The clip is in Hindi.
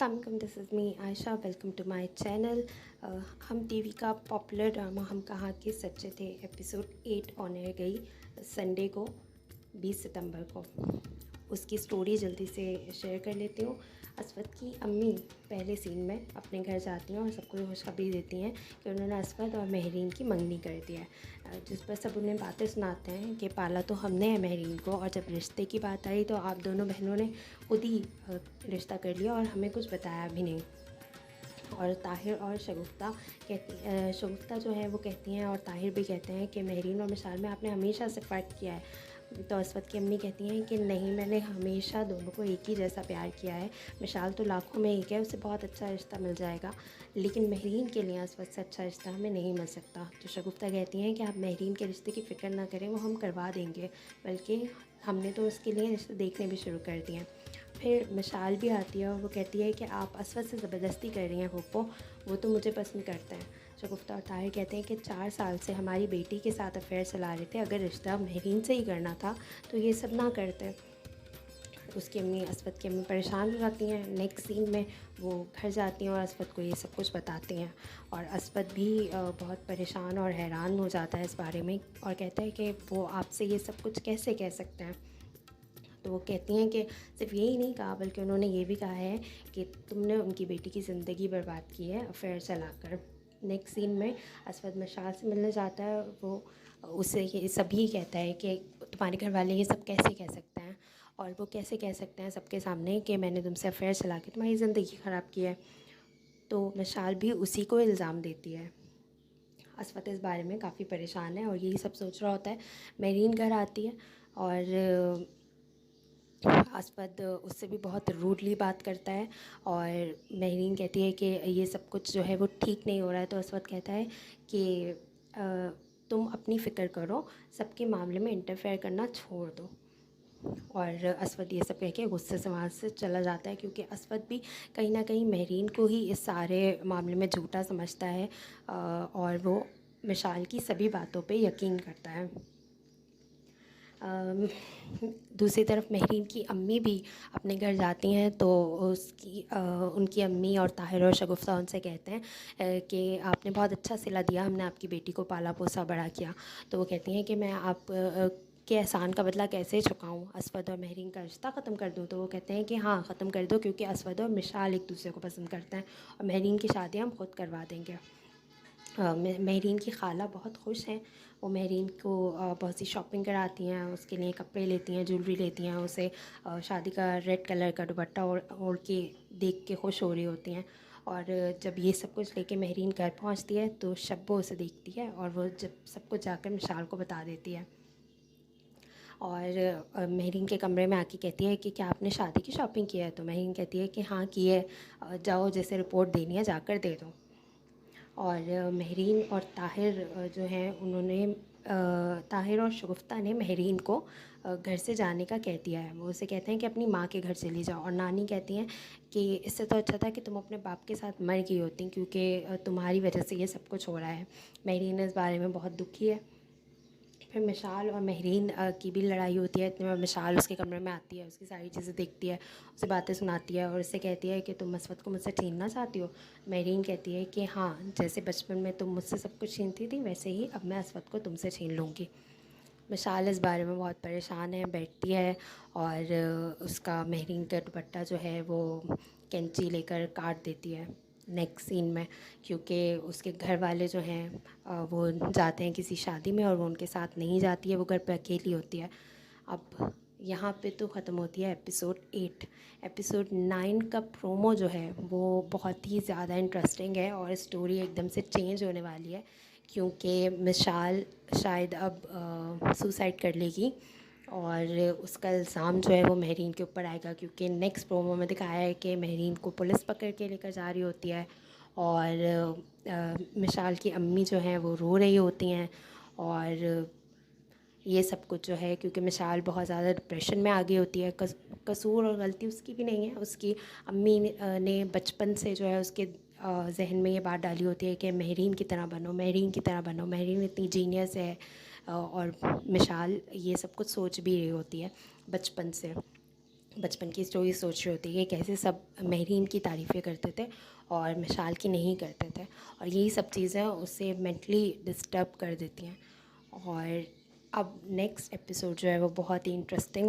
अस्सलाम वालेकुम, this is me Ayesha. Welcome to my channel. Hum TV का popular drama Hum Kahan Ke Sachche The episode 8 on air गई संडे को 20 सितंबर को। उसकी स्टोरी जल्दी से शेयर कर लेती हूँ। असवद की अम्मी पहले सीन में अपने घर जाती हैं और सबको खुशखबरी देती हैं कि उन्होंने असवद और महरीन की मंगनी कर दी है, जिस पर सब उन्हें बातें सुनाते हैं कि पाला तो हमने है महरीन को, और जब रिश्ते की बात आई तो आप दोनों बहनों ने खुद ही रिश्ता कर लिया और हमें कुछ बताया भी नहीं। और ताहिर और शगुफ्ता जो है वो कहती हैं और ताहिर भी कहते हैं कि महरीन और मिसाल में आपने हमेशा से फ़र्क किया है। तो असवद की अम्मी कहती हैं कि नहीं, मैंने हमेशा दोनों को एक ही जैसा प्यार किया है। मिसाल तो लाखों में एक है, उसे बहुत अच्छा रिश्ता मिल जाएगा, लेकिन महरीन के लिए असवद से अच्छा रिश्ता हमें नहीं मिल सकता। तो शगुफ्ता कहती हैं कि आप महरीन के रिश्ते की फ़िक्र ना करें, वो हम करवा देंगे, बल्कि हमने तो उसके लिए रिश्ते देखने भी शुरू कर दिए हैं। फिर मिसाल भी आती है और वो कहती है कि आप असवद से ज़बरदस्ती कर रही हैं पप्पो, वो तो मुझे पसंद करते हैं। शगुफ्ता और ताहिर कहते हैं कि 4 साल से हमारी बेटी के साथ अफेयर चला रहे थे, अगर रिश्ता महरीन से ही करना था तो ये सब ना करते। उसकी अम्मी असवद की अम्मी परेशान हो जाती हैं। नेक्स्ट सीन में वो घर जाती हैं और असवद को ये सब कुछ बताती हैं, और असवद भी बहुत परेशान और हैरान हो जाता है इस बारे में और कहता है कि वो आपसे ये सब कुछ कैसे कह सकते हैं। तो वो कहती हैं कि सिर्फ यही नहीं कहा, बल्कि उन्होंने ये भी कहा है कि तुमने उनकी बेटी की ज़िंदगी बर्बाद की है अफेयर चलाकर। नेक्स्ट सीन में असवद मिसाल से मिलने जाता है। वो उससे ये सभी कहता है कि तुम्हारे घर वाले ये सब कैसे कह सकते हैं, और वो कैसे कह सकते हैं सबके सामने कि मैंने तुमसे अफेयर चला के तुम्हारी ज़िंदगी ख़राब की है। तो मिसाल भी उसी को इल्ज़ाम देती है। असवद इस बारे में काफ़ी परेशान है और यही सब सोच रहा होता है। मेरीन घर आती है और असवद उससे भी बहुत रूडली बात करता है, और महरीन कहती है कि ये सब कुछ जो है वो ठीक नहीं हो रहा है। तो असवद कहता है कि तुम अपनी फ़िक्र करो, सबके मामले में इंटरफेयर करना छोड़ दो। और असवद ये सब कह के गुस्से से वहाँ से चला जाता है, क्योंकि असवद भी कहीं ना कहीं महरीन को ही इस सारे मामले में झूठा समझता है, और वो मिसाल की सभी बातों पे यकीन करता है। दूसरी तरफ महरीन की अम्मी भी अपने घर जाती हैं तो उनकी अम्मी और ताहिर और शगुफ्ता उनसे कहते हैं कि आपने बहुत अच्छा सिला दिया, हमने आपकी बेटी को पाला पोसा बड़ा किया। तो वो कहती हैं कि मैं आप के एहसान का बदला कैसे चुकाऊँ, असवद और महरीन का रिश्ता ख़त्म कर दूँ। तो वो कहते हैं कि हाँ, ख़त्म कर दो, क्योंकि असवद और मिसाल एक दूसरे को पसंद करते हैं और महरीन की शादी हम खुद करवा देंगे। महरीन की खाला बहुत खुश हैं। वो महरीन को बहुत सी शॉपिंग कराती हैं, उसके लिए कपड़े लेती हैं, ज्वेलरी लेती हैं, उसे शादी का रेड कलर का दुपट्टा ओढ़ के देख के खुश हो रही होती हैं। और जब ये सब कुछ लेके महरीन घर पहुंचती है तो शब्बो उसे देखती है और वो जब सब कुछ जाकर मिसाल को बता देती है। और महरीन के कमरे में आके कहती है कि क्या आपने शादी की शॉपिंग की है। तो महरीन कहती है कि हाँ की है, जाओ जैसे रिपोर्ट देनी है जाकर दे दो। और महरीन और ताहिर जो हैं उन्होंने ताहिर और शगुफ्ता ने महरीन को घर से जाने का कह दिया है। वो उसे कहते हैं कि अपनी माँ के घर चली जाओ, और नानी कहती हैं कि इससे तो अच्छा था कि तुम अपने बाप के साथ मर गई होती, क्योंकि तुम्हारी वजह से ये सब कुछ हो रहा है। महरीन इस बारे में बहुत दुखी है। फिर मिसाल और महरीन की भी लड़ाई होती है। इतने में मिसाल उसके कमरे में आती है, उसकी सारी चीज़ें देखती है, उसे बातें सुनाती है और उससे कहती है कि तुम असवद को मुझसे छीनना चाहती हो। महरीन कहती है कि हाँ, जैसे बचपन में तुम मुझसे सब कुछ छीनती थी, वैसे ही अब मैं असवद को तुमसे छीन लूँगी। मिसाल इस बारे में बहुत परेशान है, बैठती है और उसका महरीन का दुपट्टा जो है वो कैंची लेकर काट देती है नेक्स्ट सीन में, क्योंकि उसके घर वाले जो हैं वो जाते हैं किसी शादी में और वो उनके साथ नहीं जाती है, वो घर पे अकेली होती है। अब यहाँ पे तो ख़त्म होती है एपिसोड 8। एपिसोड 9 का प्रोमो जो है वो बहुत ही ज़्यादा इंटरेस्टिंग है और स्टोरी एकदम से चेंज होने वाली है, क्योंकि मिसाल शायद अब सुसाइड कर लेगी और उसका इल्ज़ाम जो है वो महरीन के ऊपर आएगा, क्योंकि नेक्स्ट प्रोमो में दिखाया है कि महरीन को पुलिस पकड़ के लेकर जा रही होती है और मिसाल की अम्मी जो हैं वो रो रही होती हैं। और ये सब कुछ जो है, क्योंकि मिसाल बहुत ज़्यादा डिप्रेशन में आ गई होती है। कसूर और गलती उसकी भी नहीं है, उसकी अम्मी ने बचपन से जो है उसके जहन में ये बात डाली होती है कि महरीन की तरह बनो, महरीन की तरह बनो, महरीन इतनी जीनियस है। और मिसाल ये सब कुछ सोच भी रही होती है बचपन से। बचपन की स्टोरी सोच रही होती है कि कैसे सब महरीन की तारीफ़ें करते थे और मिशाल की नहीं करते थे, और यही सब चीज़ें उसे मेंटली डिस्टर्ब कर देती हैं। और अब नेक्स्ट एपिसोड जो है वो बहुत ही इंटरेस्टिंग